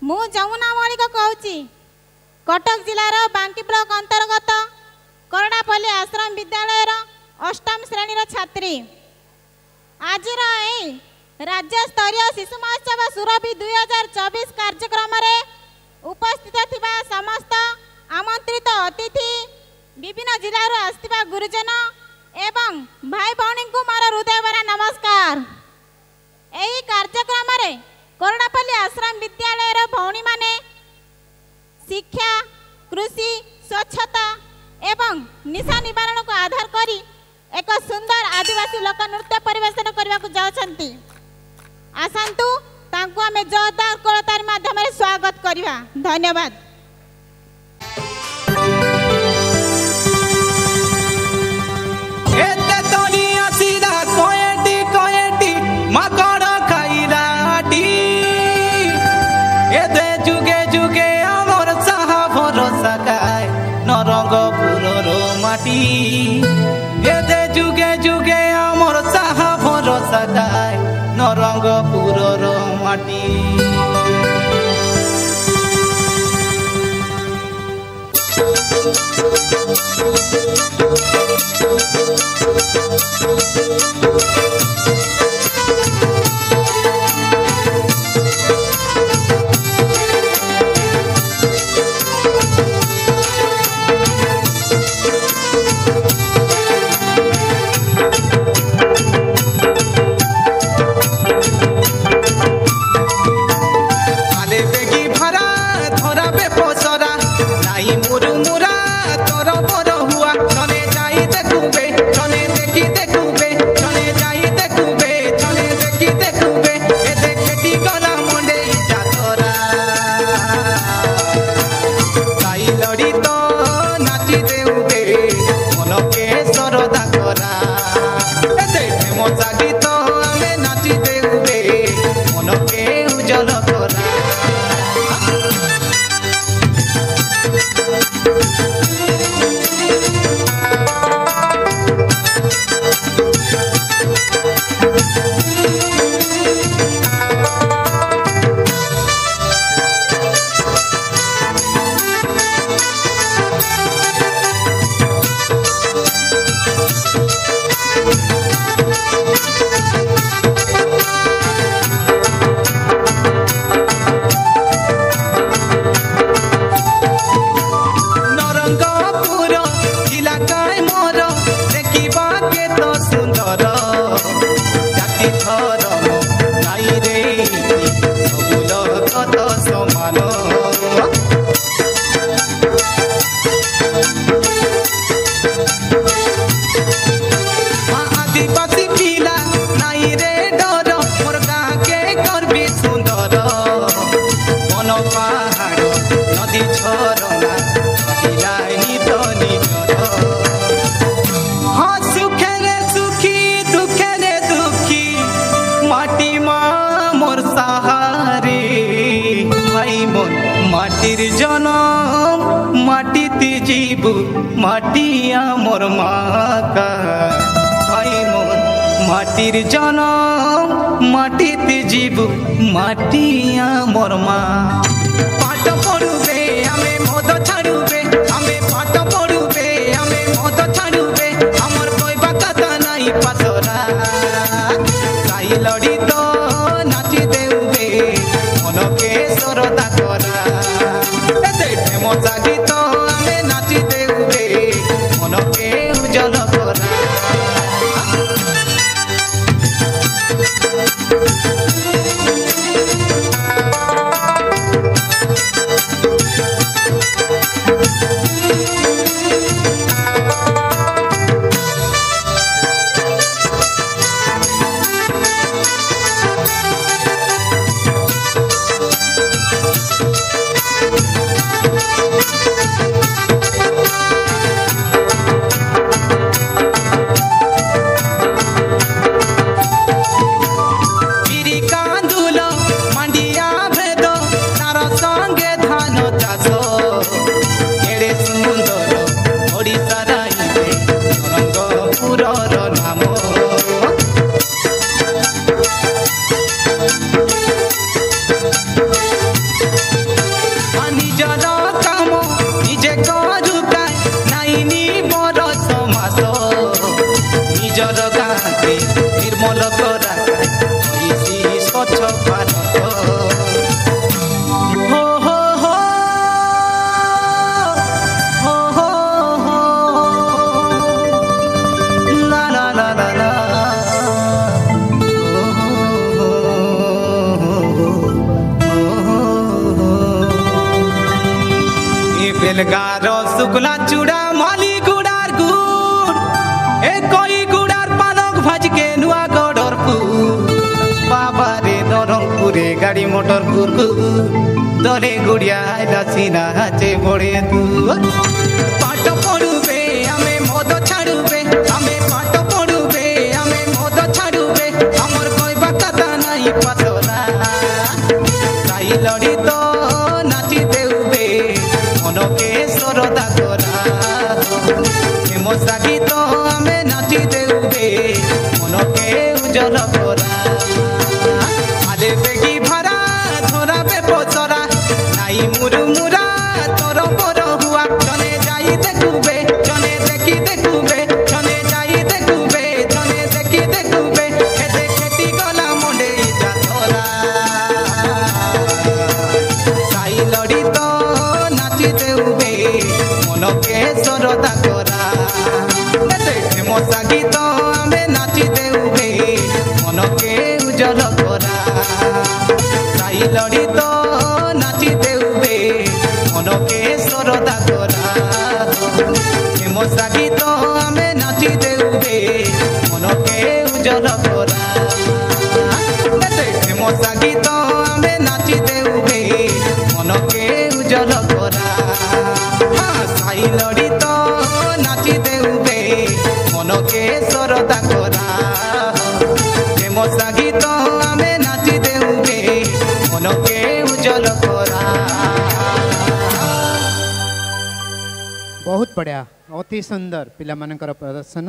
मु जमुना मौलिक कहूँ कटक जिलार बांकी ब्लॉक अंतर्गत करडापल्ली आश्रम विद्यालय अष्टम श्रेणी छात्री। आज राज्य स्तरीय शिशु महोत्सव सुरभि 2024 कार्यक्रम उपस्थित थिबा समस्त आमंत्रित अतिथि विभिन्न जिलार आसथिबा गुरुजन एवं भाई भौणी को मोर हृदय भरा नमस्कार। यही कार्यक्रम करडापल्ली आश्रम विद्यालय भौणी माने शिक्षा कृषि स्वच्छता एवं निशा निवारण को आधार करी एक सुंदर आदिवासी लोक नृत्य परिवेशन करने को जाउछंती। आसंतु तांको आमे जोरदार करताली माध्यम स्वागत करिवा। धन्यवाद। जुगे जुगे आमर चाहा भरोसा गाय नरंगपुर माटी। माटी आमर माका भाई मोर माटिर जनम माटी जीवु माटी आमर मा। पाठ पढ़ुबे आमे मद छाड़ुबे आमे पाठ पढ़ुबे आमे मद छाड़ुबे आमर कहबा कथा नाई पासरा काई लड़ी तो नाची देउबे मन के सरदा करा एते मजा गीत आमे नाची देउबे मन के उजल करा। बेलगार शुक्ला चूड़ा माली गुड़ार गुड़ ए कोई गुड़ार पालक भाज के नुआ गडर बाबा रे नरमपुरे गाड़ी मोटर कुरकु दरे गुड़िया सीना हाचे बड़े तू पाठ पढ़ुबे आमे मद छाड़ुबे आमे पाठ पढ़ुबे आमे मद छाड़ुबे हमर कहबा कथा नहीं पसरा ताई लड़ी तो नाची देउबे मनके सरदा करा हेमसा गीत आमे नाची देउबे मनके उजल करा आले बेगी भरा धरा बे पसरा नाई मुरुमुरा तोर पर हुआ जने जाई देखुबे जने देखी देखुबे जने जाई देखुबे जने देखी देखुबे खेते खेती गला मुंडे जा तोरा साई लड़ी तो नाची देउबे मनके सरदा करा हेमसा गीत आमे नाची देउबे मनके उजल करा साई लड़ी तो नाची देउबे मनके सरदा करा हेमसा गीत आमे नाची देउबे मनके उजल करा हेमसा गीत आमे नाची देउबे मनके उजल करा साई लड़ी तो नाची देउबे मनके सरदा करा हेमसा गीत आमे नाची देउबे मनके उजल करा। बहुत बढ़िया अति सुंदर पिला मानकर प्रदर्शन।